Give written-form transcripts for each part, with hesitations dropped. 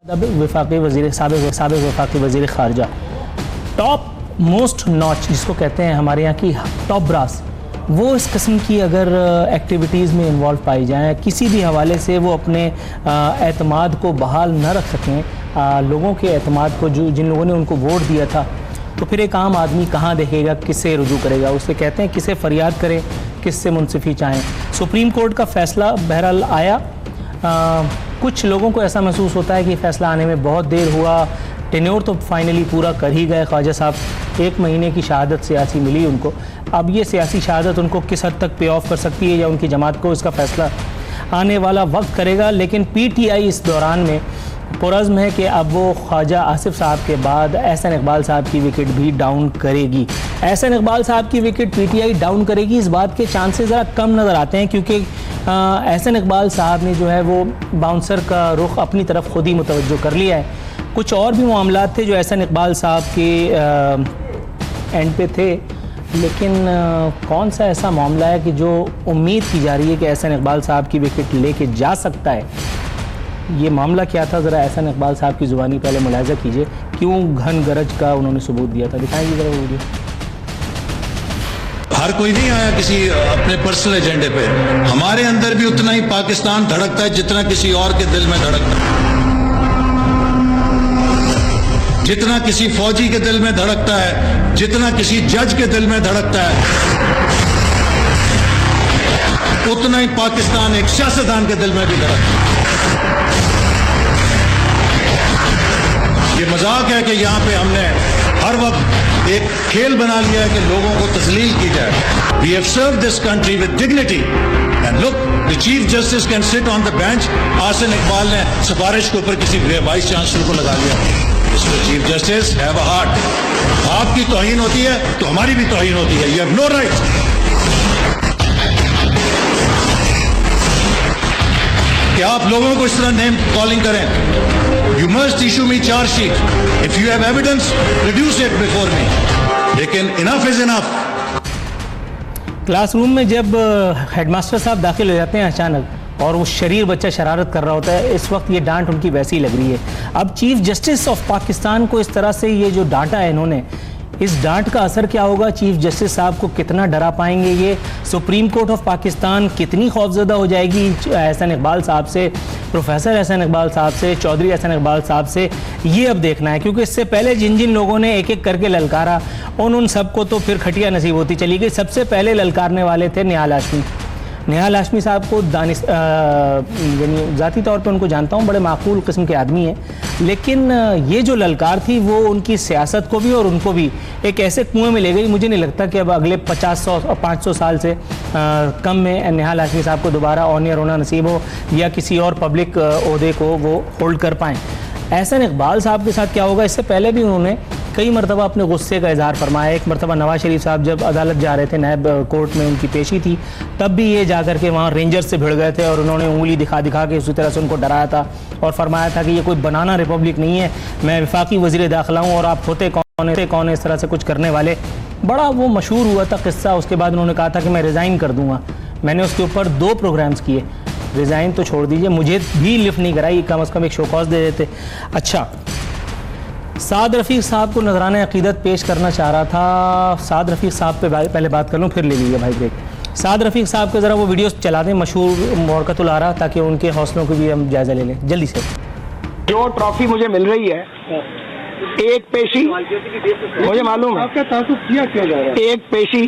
वफाकी वज़ीर साबिक़ वफाकी वज़ीर ख़ारजा, टॉप मोस्ट नॉच जिसको कहते हैं हमारे यहाँ की टॉप ब्रास, वो इस किस्म की अगर एक्टिविटीज़ में इन्वॉल्व पाई जाएँ, किसी भी हवाले से वो अपने एतमाद को बहाल न रख सकें, लोगों के एतमाद को, जो जिन लोगों ने उनको वोट दिया था, तो फिर एक आम आदमी कहाँ देखेगा, किससे रुजू करेगा? उसे कहते हैं किससे फरियाद करें, किससे मुनसिफ़ी चाहें। सुप्रीम कोर्ट का फ़ैसला बहरहाल आया। कुछ लोगों को ऐसा महसूस होता है कि फ़ैसला आने में बहुत देर हुआ, टेन्योर तो फाइनली पूरा कर ही गए ख्वाजा साहब, 1 महीने की शहादत सियासी मिली उनको। अब ये सियासी शहादत उनको किस हद तक पे ऑफ कर सकती है या उनकी जमात को, इसका फ़ैसला आने वाला वक्त करेगा। लेकिन PTI इस दौरान में पुरज़्म है कि अब वो ख्वाजा आसिफ साहब के बाद एहसन इकबाल साहब की विकेट भी डाउन करेगी। एहसन इकबाल साहब की विकेट PTI डाउन करेगी, इस बात के चांसेस ज़रा कम नज़र आते हैं, क्योंकि एहसन इकबाल साहब ने जो है वो बाउंसर का रुख अपनी तरफ खुद ही मुतवज्जो कर लिया है। कुछ और भी मामलात थे जो एहसन इकबाल साहब के एंड पे थे, लेकिन कौन सा ऐसा मामला है कि जो उम्मीद की जा रही है कि एहसन इकबाल साहब की विकेट लेके जा सकता है? ये मामला क्या था, ज़रा एहसन इकबाल साहब की ज़ुबानी पहले मुलाहिज़ा कीजिए, क्यों घन गरज का उन्होंने सबूत दिया था। दिखाएंगे ज़रा वो वीडियो। हर कोई नहीं आया किसी अपने पर्सनल एजेंडे पे, हमारे अंदर भी उतना ही पाकिस्तान धड़कता है जितना किसी और के दिल में धड़कता है, जितना किसी फौजी के दिल में धड़कता है, जितना किसी जज के दिल में धड़कता है, उतना ही पाकिस्तान एक सियासतदान के दिल में भी धड़कता है। ये मजाक है कि यहाँ पे हमने हर वक्त एक खेल बना लिया है कि लोगों को तस्लील की जाए। We have served this country with dignity and look, the chief justice can sit on the bench. Asif Iqbal ने सिफारिश के ऊपर किसी वाइस चांसलर को लगा लिया। Mister chief justice, have a heart. आपकी तौहीन होती है तो हमारी भी तौहीन होती है। यू हैव नो राइट कि आप लोगों को इस तरह नेम कॉलिंग करें। You must issue me charge sheet. If you have evidence, produce it before me. लेकिन enough is enough. क्लासरूम में जब हेडमास्टर साहब दाखिल हो जाते हैं अचानक और वो शरीर बच्चा शरारत कर रहा होता है, इस वक्त ये डांट उनकी वैसी लग रही है। अब चीफ जस्टिस ऑफ पाकिस्तान को इस तरह से ये जो डांटा है इन्होंने, इस डांट का असर क्या होगा? चीफ जस्टिस साहब को कितना डरा पाएंगे ये? सुप्रीम कोर्ट ऑफ पाकिस्तान कितनी खौफजदा हो जाएगी एहसन इकबाल साहब से, प्रोफेसर एहसन इकबाल साहब से, चौधरी एहसन इकबाल साहब से? ये अब देखना है, क्योंकि इससे पहले जिन जिन लोगों ने एक एक करके ललकारा उन सबको तो फिर खटिया नसीब होती चली गई। सबसे पहले ललकारने वाले थे निहाल हाशमी। निहाल हाशमी साहब को यानी ज़ाती तौर पे उनको जानता हूँ, बड़े माकूल किस्म के आदमी हैं, लेकिन ये जो ललकार थी वो उनकी सियासत को भी और उनको भी एक ऐसे कुएं में ले गई। मुझे नहीं लगता कि अब अगले 500 साल से कम में निहाल हाशमी साहब को दोबारा ऑनियर होना नसीब हो या किसी और पब्लिक ओहदे को वो होल्ड कर पाएँ। एहसन इकबाल साहब के साथ क्या होगा? इससे पहले भी उन्होंने कई मरतबा अपने गुस्से का इजहार फरमाया। एक मरतबा नवाज शरीफ साहब जब अदालत जा रहे थे, नायब कोर्ट में उनकी पेशी थी, तब भी ये जा कर के वहाँ रेंजर्स से भिड़ गए थे और उन्होंने उंगली दिखा दिखा के उसी तरह से उनको डराया था और फरमाया था कि ये कोई बनाना रिपब्लिक नहीं है, मैं वफाकी वज़ीर दाखिला हूँ और आप होते कौन इस तरह से कुछ करने वाले। बड़ा वो मशहूर हुआ था किस्सा। उसके बाद उन्होंने कहा था कि मैं रिज़ाइन कर दूँगा। मैंने उसके ऊपर 2 प्रोग्राम्स किए। रिज़ाइन तो छोड़ दीजिए, मुझे भी लिफ्ट नहीं कराई, कम अज़ कम एक शोकॉज दे देते। अच्छा, साद रफ़ीक साहब को नजराना अक़ीदत पेश करना चाह रहा था। साद रफ़ीक साहब पे पहले बात कर लूँ, फिर ले लीजिए भाई ब्रेक। साद रफ़ीक साहब के ज़रा वो वीडियो चला दें, मशहूर मोरकतुल आरा, ताकि उनके हौसलों को भी हम जायज़ा ले लें जल्दी से। जो ट्रॉफी मुझे मिल रही है, एक पेशी मुझे मालूम है, आपका तासुब किया क्यों जा रहा है? एक पेशी,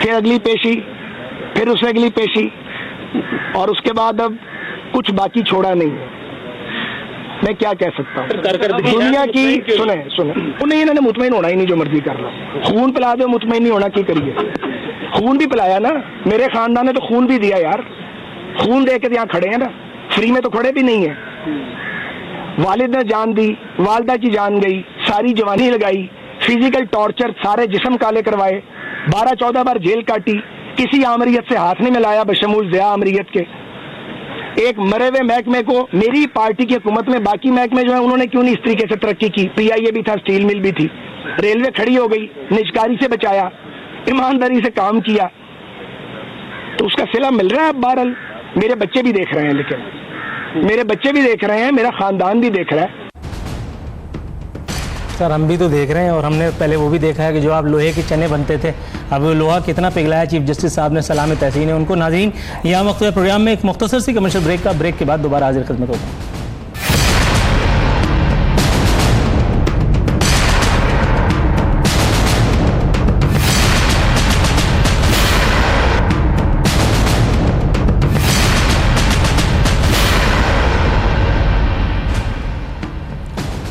फिर अगली पेशी, फिर उससे अगली पेशी, और उसके बाद अब कुछ बाकी छोड़ा नहीं है। मैं क्या कह सकता हूँ? दुनिया की सुने उन्हें इन्होंने मुतमईन होना ही नहीं, जो मर्जी कर लो, खून पिला दो, मुतमईन नहीं होना की करिए? खून भी पिलाया ना, मेरे खानदान ने तो खून भी दिया यार, खून दे के यहाँ खड़े हैं ना, फ्री में तो खड़े भी नहीं है। वालिद ने जान दी, वालदा की जान गई, सारी जवानी लगाई, फिजिकल टॉर्चर, सारे जिस्म काले करवाए, 12-14 बार जेल काटी, किसी आमरीयत से हाथ नहीं मिलाया बशमूल ज़िया आमरीयत के। एक मरे हुए महकमे को मेरी पार्टी की हुकूमत में, बाकी महकमे जो है उन्होंने क्यों नहीं इस तरीके से तरक्की की? PIA भी था, स्टील मिल भी थी, रेलवे खड़ी हो गई, निजकारी से बचाया, ईमानदारी से काम किया, तो उसका सिला मिल रहा है। अब बहरहाल मेरे बच्चे भी देख रहे हैं, लेकिन मेरे बच्चे भी देख रहे हैं, मेरा खानदान भी देख रहा है। सर हम भी तो देख रहे हैं, और हमने पहले वो भी देखा है कि जो आप लोहे के चने बनते थे, अब वो लोहा कितना पिघलाया चीफ जस्टिस साहब ने, सलाम तहसीन है उनको। नाज़रीन, यहाँ वक्त प्रोग्राम में एक मुख्तसर सी कमर्शियल ब्रेक के बाद दोबारा हाजिर खिदमत होगा।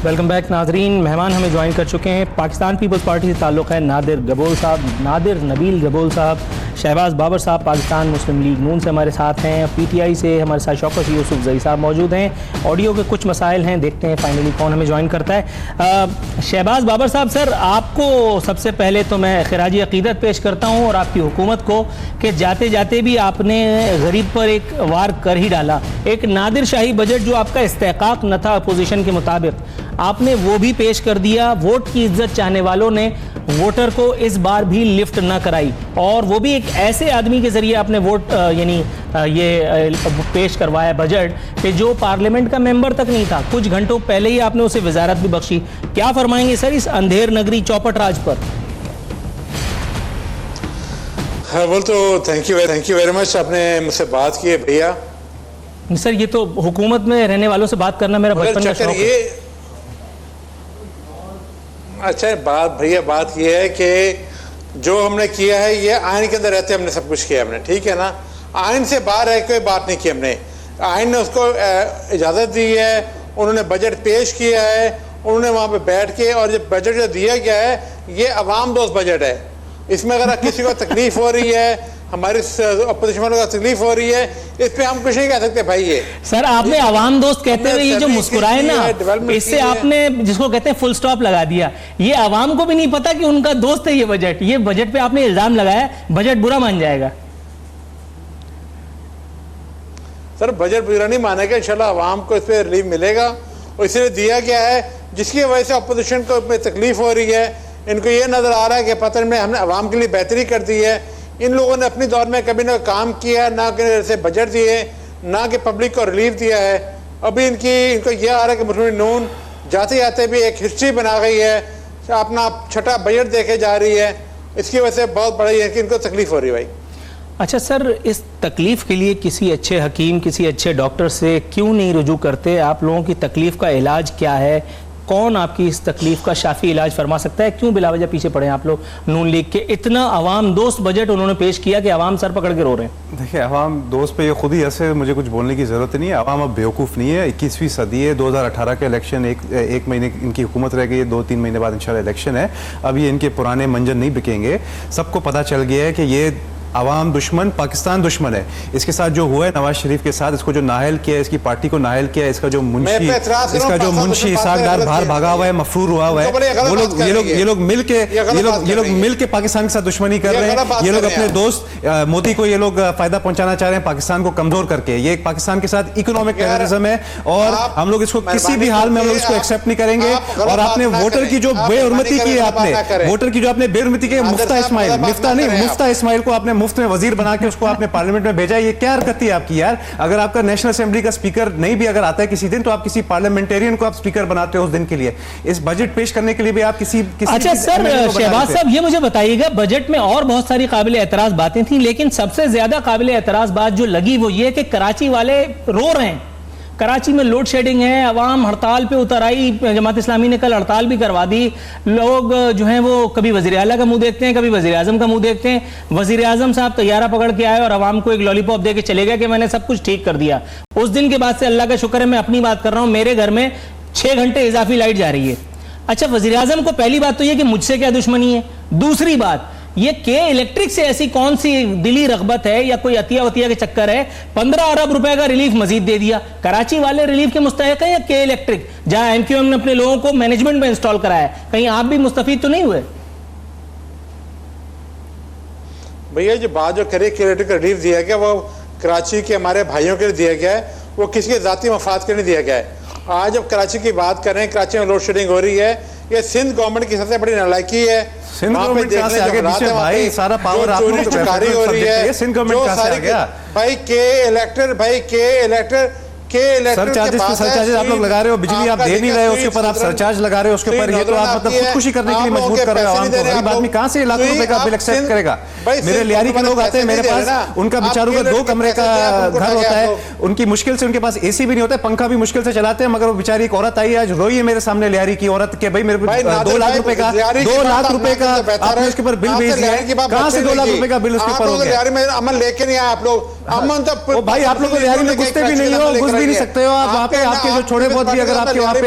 वेलकम बैक नाजरीन। मेहमान हमें ज्वाइन कर चुके हैं, पाकिस्तान पीपल्स पार्टी से ताल्लुक़ है नादिर गबोल साहब, नादिर नबील गबोल साहब। शहबाज बाबर साहब पाकिस्तान मुस्लिम लीग नून से हमारे साथ हैं। पीटीआई से हमारे साथ शौकत यूसुफ जई साहब मौजूद हैं। ऑडियो के कुछ मसाइल हैं, देखते हैं फाइनली कौन हमें ज्वाइन करता है। शहबाज बाबर साहब, सर आपको सबसे पहले तो मैं खिराजी अकीदत पेश करता हूँ और आपकी हुकूमत को कि जाते जाते भी आपने गरीब पर एक वार कर ही डाला। एक नादिर शाही बजट जो आपका इस्तेहकाक न था अपोजिशन के मुताबिक, आपने वो भी पेश कर दिया। वोट की इज्जत चाहने वालों ने वोटर को इस बार भी लिफ्ट न कराई, और वो भी एक ऐसे आदमी के जरिए आपने वोट ये पेश करवाया बजट कि जो पार्लियामेंट का मेंबर तक नहीं था। कुछ घंटों पहले ही आपने उसे वजारत भी बख्शी। क्या फरमाएंगे सर इस अंधेर नगरी चौपट राज पर? हाँ बोल, तो थैंक यू वेरी मच, आपने मुझसे बात की है भैया। सर ये तो हुकूमत में रहने वालों से बात करना मेरा बचपन का शौक है। अच्छा बात ये है कि जो हमने किया है ये आइन के अंदर रहते हमने सब कुछ किया हमने, ठीक है ना। आइन से बाहर है कोई बात नहीं की हमने। आइन ने उसको इजाज़त दी है, उन्होंने बजट पेश किया है, उन्होंने वहाँ पे बैठ के, और जो बजट जो दिया गया है ये अवाम दोस्त बजट है। इसमें अगर किसी को तकलीफ हो रही है, हमारे अपोजिशन वालों को तकलीफ हो रही है, इस पे हम कुछ नहीं कह सकते भाई। ये सर आपने आवाम दोस्त कहते हुए ये जो मुस्कुराए ना, इससे आपने जिसको कहते हैं फुल स्टॉप लगा दिया। ये आवाम को भी नहीं पता कि उनका दोस्त है ये बजट। ये बजट पे आपने इल्जाम लगाया, बजट बुरा मान जाएगा। सर बजट बुरा नहीं मानेगा, इंशाल्लाह आवाम को इस पे रिलीफ मिलेगा, और इसलिए दिया गया है जिसकी वजह से अपोजिशन को तकलीफ हो रही है। इनको ये नजर आ रहा है कि पता नहीं हमने आवाम के लिए बेहतरी कर दी है। इन लोगों ने अपने दौर में कभी ना काम किया, ना कि बजट दिए, ना कि पब्लिक को रिलीफ दिया है। अभी इनको यह आ रहा है कि मुस्लिम नून जाते जाते भी एक हिस्ट्री बना गई है, अपना छठा बजट देके जा रही है। इसकी वजह से बहुत बड़ी है कि इनको तकलीफ हो रही है भाई। अच्छा सर, इस तकलीफ के लिए किसी अच्छे हकीम, किसी अच्छे डॉक्टर से क्यों नहीं रुजू करते? आप लोगों की तकलीफ का इलाज क्या है? कौन आपकी इस तकलीफ का शाफी इलाज फरमा सकता है? क्यों बिलावजह पीछे पड़े हैं आप लोग नून लीग के? इतना आवाम दोस्त बजट उन्होंने पेश किया कि आवाम सर पकड़ के रो रहे हैं। देखिए आवाम दोस्त पे ये खुद ही ऐसे मुझे कुछ बोलने की ज़रूरत नहीं है। आवाम अब बेवकूफ़ नहीं है, 21वीं सदी है। 2018 का इलेक्शन एक महीने इनकी हुकूमत रह गई है, 2-3 महीने बाद इंशाल्लाह इलेक्शन है। अब ये इनके पुराने मंजर नहीं बिकेंगे। सबको पता चल गया है कि ये आवाम दुश्मन, पाकिस्तान दुश्मन है। इसके साथ जो हुआ है नवाज शरीफ के साथ, इसको जो नाहल किया है, इसकी पार्टी को नाहल किया है, इसका जो मुंशी इसाकदार बाहर भागा हुआ है, मफरूर हुआ हुआ है, ये लोग मिल के पाकिस्तान के साथ दुश्मनी कर रहे हैं। ये लोग अपने दोस्त मोदी को ये लोग फायदा पहुंचाना चाह रहे हैं पाकिस्तान को कमजोर करके। ये पाकिस्तान के साथ इकोनॉमिक टेररिज्म है, और हम लोग इसको किसी भी हाल में हम लोग इसको एक्सेप्ट नहीं करेंगे। और आपने वोटर की जो बेहुरमती की है, आपने वोटर की जो आपने बेहुरमती की, मुफ्ता इस्माइल को आपने मुफ्त में वजीर बना के उसको आपने पार्लियामेंट में भेजा। ये क्या हरकत है आपकी यार? अगर आपका नेशनल असेंबली का स्पीकर नहीं भी अगर आता है किसी दिन, तो आप किसी पार्लियामेंटेरियन को आप स्पीकर बनाते हो उस दिन के लिए। इस बजट पेश करने के लिए भी आप किसी अच्छा सर शहबाज साहब, ये मुझे बताइएगा, बजट में और बहुत सारी काबिल एतराज बातें थी, लेकिन सबसे ज्यादा काबिल एतराज बात जो लगी वो ये कि कराची वाले रो रहे हैं। कराची में लोड शेडिंग है, अवाम हड़ताल पे उतर आई। जमात इस्लामी ने कल हड़ताल भी करवा दी। लोग जो हैं वो कभी वज़ीर आला का मुंह देखते हैं, कभी वज़ीर आज़म का मुंह देखते हैं। वज़ीर आज़म साहब तैयारा पकड़ के आए और अवाम को एक लॉलीपॉप दे के चले गए कि मैंने सब कुछ ठीक कर दिया। उस दिन के बाद से अल्लाह का शुक्र है, मैं अपनी बात कर रहा हूँ, मेरे घर में 6 घंटे इजाफी लाइट जा रही है। अच्छा, वज़ीर आज़म को पहली बात तो ये कि मुझसे क्या दुश्मनी है। दूसरी बात ये के इलेक्ट्रिक से ऐसी कौन सी दिली रगबत है या कोई अतिया वतिया के चक्कर है, 15 अरब रुपए का रिलीफ मजीद दे दिया। कराची वाले रिलीफ के मुस्तहिक है या के इलेक्ट्रिक, जहां एमक्यूएम ने अपने लोगों को मैनेजमेंट में इंस्टॉल कराया? कहीं आप भी मुस्तफीद तो नहीं हुए? भैया जो बात जो करे के इलेक्ट्रिक रिलीफ दिया गया वो कराची के हमारे भाइयों के लिए दिया गया है, वो किसी के जाती मफाद के लिए दिया गया है। आज जब कराची की बात कर रहे हैं, कराची में लोड शेडिंग हो रही है, ये सिंध गवर्नमेंट की सबसे बड़ी नालायकी है। सिंध गवर्नमेंट कहां से आ गया भाई? सारा पावर आप लोगों को हो रही है। सिंध गवर्नमेंट कहां से आ गया भाई के इलेक्टर के सरचार्जेस पे सरचार्जेस आप लोग लगा रहे हो, बिजली आप दे नहीं रहे हो, उसके ऊपर आप सरचार्ज लगा रहे हो उसके ऊपर, ये तो आप मतलब खुदकुशी करने के लिए मजबूर कर रहे हो आवाम को। गरीब आदमी कहां से लाखों रुपए का बिल एक्सेप्ट करेगा? मेरे लियारी के लोग आते हैं मेरे पास, उनका बेचारों का 2 कमरे का घर होता है, उनकी मुश्किल से उनके पास एसी भी नहीं होता है, पंखा भी मुश्किल से चलाते हैं, मगर वो बेचारी एक औरत आई आज रोई है मेरे सामने, लियारी की औरत के भाई मेरे 2 लाख रुपए का आपने उसके ऊपर बिल भेज दिया है। कहां से 2 लाख रुपए का बिल उसके ऊपर हो गया? अमन लेके नहीं आए आप लोग, अमन तो भाई आप लोग लियारी में घुसते भी नहीं हो, घुस भी नहीं सकते हो आप वहाँ पे। आपके जो छोटे बहुत भी अगर आपके वहाँ पे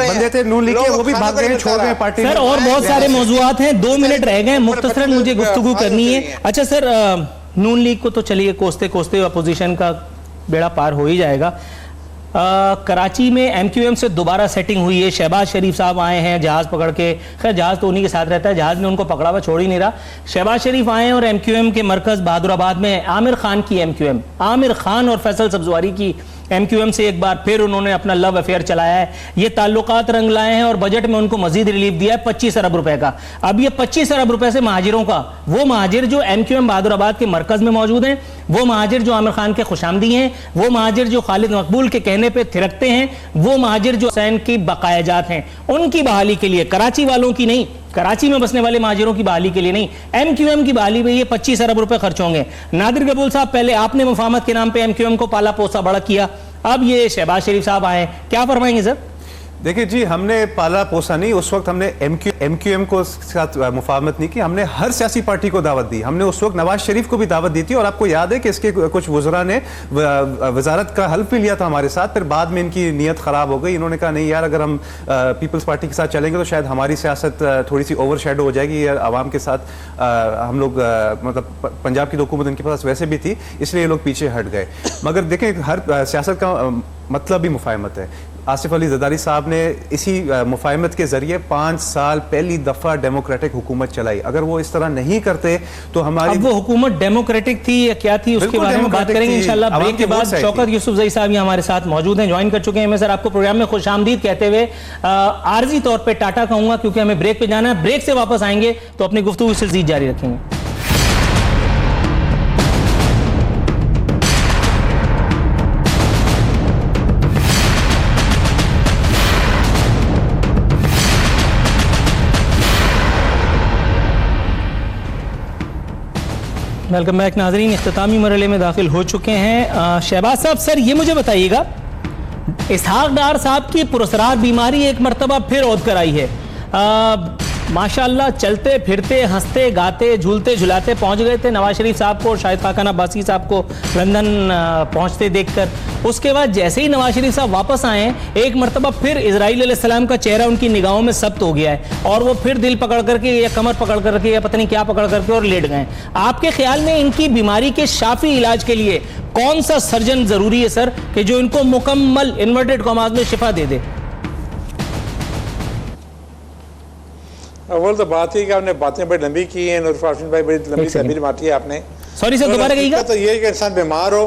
बंदे थे नून लीग के, वो भी भाग गए, छोड़ गए पार्टी। सर और बहुत सारे मौजूआत हैं, 2 मिनट रह गए, मुख्तसरन मुझे गुफ्तगू करनी है। अच्छा सर, नून लीग को तो चलिए कोसते कोसते अपोजिशन का बेड़ा पार हो ही जाएगा। कराची में एमक्यूएम से दोबारा सेटिंग हुई है, शहबाज शरीफ साहब आए हैं जहाज पकड़ के, खैर जहाज तो उन्हीं के साथ रहता है, जहाज ने उनको पकड़ा हुआ छोड़ ही नहीं रहा। शहबाज शरीफ आए हैं और एमक्यूएम के मरकज बहादुराबाद में आमिर खान की एमक्यूएम, आमिर खान और फैसल सब्जवारी की एमक्यूएम से एक बार फिर उन्होंने अपना लव अफेयर चलाया है। ये ताल्लुकात रंग लाए हैं और बजट में उनको मजीद रिलीफ दिया है 25 अरब रुपए का। अब ये 25 अरब रुपए से महाजिरों का, वो महाजिर जो एमक्यूएम बहादुराबाद के मरकज में मौजूद हैं, वो महाजिर जो आमिर खान के खुशामदी हैं, वो महाजिर जो खालिद मकबूल के कहने पे थिरकते हैं, वो महाजिर जो हुसैन की बकायाजात हैं, उनकी बहाली के लिए, कराची वालों की नहीं, कराची में बसने वाले महाजिरों की बहाली के लिए नहीं, एमक्यूएम की बहाली में ये 25 अरब रुपए खर्च होंगे। नादिर कबूल साहब, पहले आपने मुफाहमत के नाम पे एमक्यूएम को पाला पोसा बड़ा किया, अब ये शहबाज शरीफ साहब आए, क्या फरमाएंगे सर? देखिए जी, हमने पाला पोसा नहीं, उस वक्त हमने एमक्यूएम को साथ मुफाहमत नहीं की, हमने हर सियासी पार्टी को दावत दी। हमने उस वक्त नवाज शरीफ को भी दावत दी थी और आपको याद है कि इसके कुछ वज़रा ने वजारत का हल्फ भी लिया था हमारे साथ, फिर बाद में इनकी नीयत ख़राब हो गई। इन्होंने कहा नहीं यार, अगर हम पीपल्स पार्टी के साथ चलेंगे तो शायद हमारी सियासत थोड़ी सी ओवर शेडो हो जाएगी, आवाम के साथ हम लोग मतलब पंजाब की हुकूमत इनके पास वैसे भी थी, इसलिए ये लोग पीछे हट गए। मगर देखें, हर सियासत का मतलब भी मुफाहमत है। आसिफ अली ज़रदारी साहब ने इसी मुफाहमत के जरिए 5 साल पहली दफ़ा डेमोक्रेटिक हुकूमत चलाई। अगर वो इस तरह नहीं करते तो हमारी, अब वो हुकूमत डेमोक्रेटिक थी या क्या थी उसके बारे में बात करेंगे इंशाल्लाह ब्रेक के बाद। शौकत यूसुफजई साहब यहाँ हमारे साथ मौजूद हैं, ज्वाइन कर चुके हैं। मैं सर आपको प्रोग्राम में खुशामदीद कहते हुए आर्जी तौर पर टाटा कहूँगा क्योंकि हमें ब्रेक पे जाना है। ब्रेक से वापस आएंगे तो अपनी गुफ्तगू से जारी रखेंगे। वेलकम बैक नाजरीन, इख्तितामी मरहले में दाखिल हो चुके हैं। शहबाज साहब, सर ये मुझे बताइएगा, इसहाक डार साहब की पुरस्कार बीमारी एक मरतबा फिर औद कर आई है। माशाल्लाह चलते फिरते हंसते गाते झूलते झुलाते पहुंच गए थे नवाज शरीफ साहब को और शाहिद खाकान अब्बासी साहब को लंदन पहुंचते देखकर। उसके बाद जैसे ही नवाज शरीफ साहब वापस आए, एक मरतबा फिर इजराइल अलैहिस्सलाम का चेहरा उनकी निगाहों में सख्त हो गया है और वो फिर दिल पकड़ करके या कमर पकड़ करके या पता नहीं क्या पकड़ करके और लेट गए। आपके ख्याल में इनकी बीमारी के शाफी इलाज के लिए कौन सा सर्जन जरूरी है सर, कि जो इनको मुकम्मल इन्वर्टेड कॉमास में शिफा दे दे? अव्वल तो बात ही कि आपने बातें बड़ी लंबी की हैं, नूर फाशिन भाई बड़ी लंबी तबीर मारती है आपने। सॉरी सर, दोबारा कहिएगा। तो ये कि इंसान बीमार हो,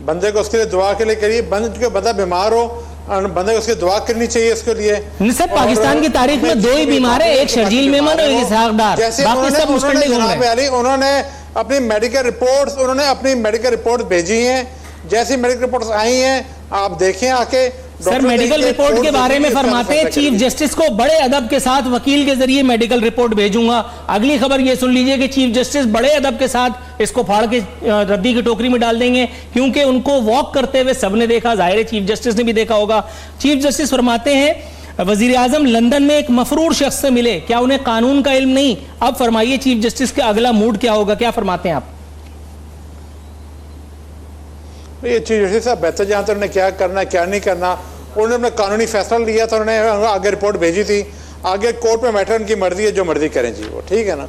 बंदे को उसके लिए दुआ के लिए करिए, बंदा बीमार हो बंदे को उसकी दुआ करनी चाहिए उसके लिए। सर पाकिस्तान की तारीख में 2 ही बीमार है, एक शर्जील मेमन और एक इसहाक डार, बाकी सब मुस्टंडे घूम रहे हैं। उन्होंने अपनी मेडिकल रिपोर्ट भेजी हैं, जैसी मेडिकल रिपोर्ट्स आई हैं आप देखें आके। सर मेडिकल रिपोर्ट के बारे में फरमाते हैं चीफ जस्टिस को बड़े अदब के साथ वकील के जरिए मेडिकल रिपोर्ट भेजूंगा। अगली खबर ये सुन लीजिए कि चीफ जस्टिस बड़े अदब के साथ इसको फाड़ के रद्दी की टोकरी में डाल देंगे, क्योंकि उनको वॉक करते हुए सबने देखा, जाहिर है चीफ जस्टिस ने भी देखा होगा। चीफ जस्टिस फरमाते हैं वजीर आजम लंदन में एक मफरूर शख्स से मिले, क्या उन्हें कानून का इल्म नहीं? अब फरमाइए चीफ जस्टिस का अगला मूड क्या होगा, क्या फरमाते हैं आप? ये चीफ जस्टिस साहब बेहतर जानते उन्होंने क्या करना क्या नहीं करना। उन्होंने अपना कानूनी फैसला लिया था, उन्होंने आगे रिपोर्ट भेजी थी, आगे कोर्ट में मैटर उनकी मर्जी है, जो मर्जी करें जी वो, ठीक है ना।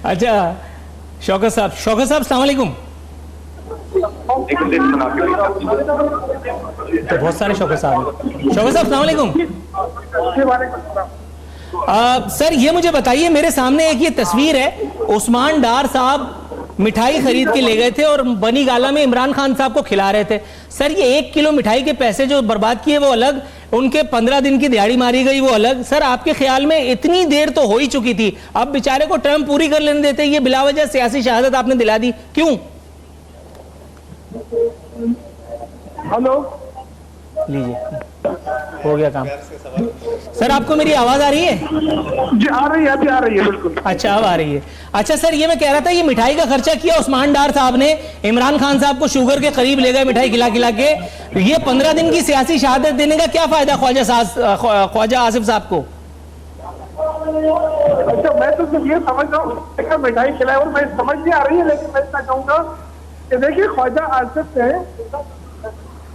अच्छा शौकत साहब अस्सलाम वालेकुम। तो बहुत सारे शौकत साहब अस्सलाम वालेकुम। सर ये मुझे बताइए, मेरे सामने एक ये तस्वीर है, उस्मान डार साहब मिठाई खरीद के ले गए थे और बनी गाला में इमरान खान साहब को खिला रहे थे। सर ये 1 किलो मिठाई के पैसे जो बर्बाद किए वो अलग, उनके 15 दिन की दिहाड़ी मारी गई वो अलग। सर आपके ख्याल में इतनी देर तो हो ही चुकी थी, अब बेचारे को टर्म पूरी कर लेने देते, ये बिलावजह सियासी शहादत आपने दिला दी, क्यों? हेलो, लीजिए, हो गया काम। सर आपको मेरी आवाज आ रही है? जी आ रही है, अभी आ रही है, बिल्कुल। अच्छा अब आ रही है। अच्छा सर ये मैं कह रहा था, ये मिठाई का खर्चा किया उस्मान डार साहब ने, इमरान खान साहब को शुगर के करीब ले गए मिठाई खिला खिला के। ये 15 दिन की सियासी शहादत देने का क्या फायदा ख्वाजा आसिफ साहब को? अच्छा, मैं तो सिर्फ ये समझ रहा हूँ मिठाई खिलाए, और मैं समझ नहीं आ रही है, लेकिन मैं इतना कहूँगा कि देखिए ख्वाजा आसिफ है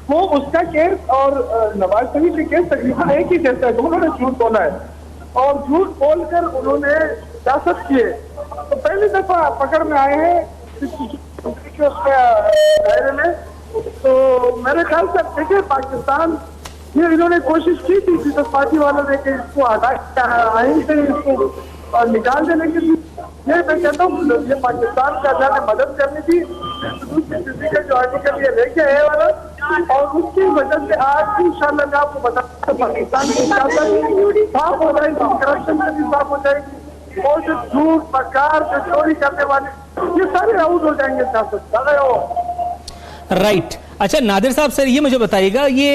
वो, उसका केस और नवाज शरीफ के केस तकरीबन एक ही जैसा है। दोनों ने झूठ बोला है और झूठ बोलकर उन्होंने सियासत किए, तो पहली दफा पकड़ में आए हैं दायरे में। तो मेरे ख्याल से देखिए पाकिस्तान, ये इन्होंने कोशिश की थी पीपल्स पार्टी वालों ने कि इसको आइन से इसको निकाल देने के लिए। ये मैं कहता हूँ ये पाकिस्तान का जाने मदद करनी थी, किसी का जो आर्टिकल ये लेके आए वाला, और उसकी वजह से आज इंशाल्लाह मैं आपको बता पाकिस्तान की सियासत साफ हो जाएगी, करप्शन से भी साफ हो जाएगी, और जो झूठ मकार जो चोरी करने वाले ये सारे आउट हो जाएंगे सियासत। राइट। अच्छा नादिर साहब सर ये मुझे बताइएगा, ये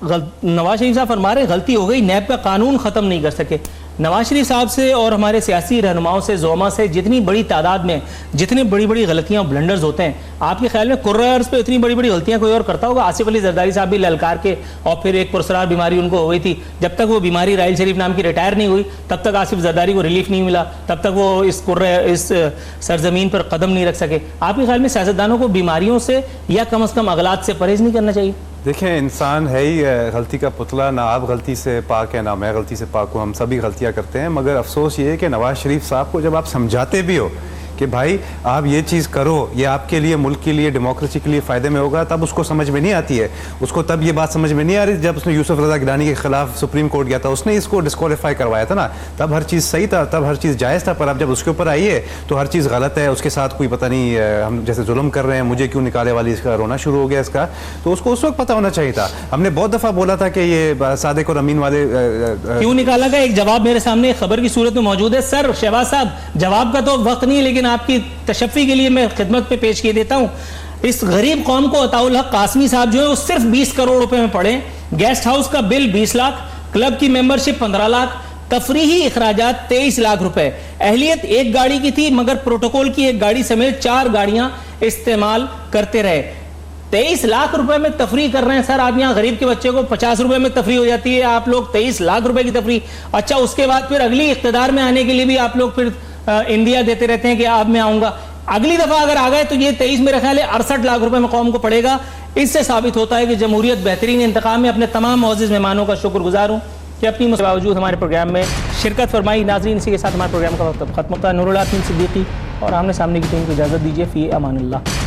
नवाज शरीफ साहब फरमा रहे गलती हो गई, नैब का कानून खत्म नहीं कर सके। नवाज शरीफ साहब से और हमारे सियासी रहनुमाओं से, ज़ोमा से जितनी बड़ी तादाद में जितनी बड़ी बड़ी गलतियां ब्लंडर्स होते हैं, आपके ख्याल में कुर्रार्स पे इतनी बड़ी बड़ी गलतियां कोई और करता होगा? आसिफ अली जरदारी साहब भी ललकार के, और फिर एक पुरसरार बीमारी उनको हो गई थी, जब तक वो बीमारी राहिल शरीफ नाम की रिटायर नहीं हुई तब तक आसिफ जरदारी को रिलीफ नहीं मिला, तब तक वो इस सरजमीन पर कदम नहीं रख सके। आपके ख्याल में सियासतदानों को बीमारियों से या कम अज़ कम अगलात से परहेज नहीं करना चाहिए? देखिए इंसान है ही गलती का पुतला, ना आप गलती से पाक है ना मैं गलती से पाक हूँ, हम सभी गलतियाँ करते हैं। मगर अफसोस ये है कि नवाज शरीफ साहब को जब आप समझाते भी हो कि भाई आप ये चीज़ करो, ये आपके लिए, मुल्क के लिए, डेमोक्रेसी के लिए फ़ायदे में होगा, तब उसको समझ में नहीं आती है। उसको तब ये बात समझ में नहीं आ रही जब उसने यूसुफ रज़ा गिलानी के खिलाफ सुप्रीम कोर्ट गया था, उसने इसको डिस्क्वालीफाई करवाया था ना, तब हर चीज़ सही था, तब हर चीज़ जायज़ था। पर अब जब उसके ऊपर आई है तो हर चीज़ गलत है, उसके साथ कोई पता नहीं हम जैसे जुल्म कर रहे हैं, मुझे क्यों निकाले वाली इसका रोना शुरू हो गया इसका, तो उसको उस वक्त पता होना चाहिए था। हमने बहुत दफ़ा बोला था कि ये सादिक और अमीन वाले क्यों निकाला गया, एक जवाब मेरे सामने खबर की सूरत में मौजूद है। सर शहबाज साहब जवाब का तो वक्त नहीं है, लेकिन आपकी तशफ़ी के लिए मैं खिदमत पे पेश किए देता हूं। इस गरीब कौम को अताउल हक कासमी साहब जो है वो सिर्फ 20 करोड़ रुपए में पड़े, गेस्ट हाउस का बिल 20 लाख, क्लब की मेंबरशिप 15 लाख, तफरीही इखराजात 23 लाख रुपए। अहलियत एक गाड़ी की थी मगर प्रोटोकॉल की एक गाड़ी समेत 4 गाड़ियां इस्तेमाल करते रहे। 23 लाख रुपए में तफरी कर रहे हैं सर आप। यहाँ गरीब के बच्चे को 50 रुपए में तफरी हो जाती है, आप लोग 23 लाख रुपए की तफरी। अच्छा उसके बाद फिर अगली इख्तिदार में आने के लिए भी आप लोग फिर इंडिया देते रहते हैं कि अब मैं आऊंगा। अगली दफा अगर आ गए तो ये 23 मेरे ख्याल है 68 लाख रुपए में कौम को पड़ेगा। इससे साबित होता है कि जमहूरियत बेहतरीन इंतकाम में। अपने तमाम मौजूद मेहमानों का शुक्रगुजार हूँ कि अपनी बावजूद हमारे प्रोग्राम में शिरकत फरमाई। नाज़रीन इसी के साथ हमारे प्रोग्राम का वक्त खत्म होता है। नूरुल आलमीन सिद्दीकी और आमने सामने की टीम को इजाज़त दीजिए। फ़ी अमानिल्लाह।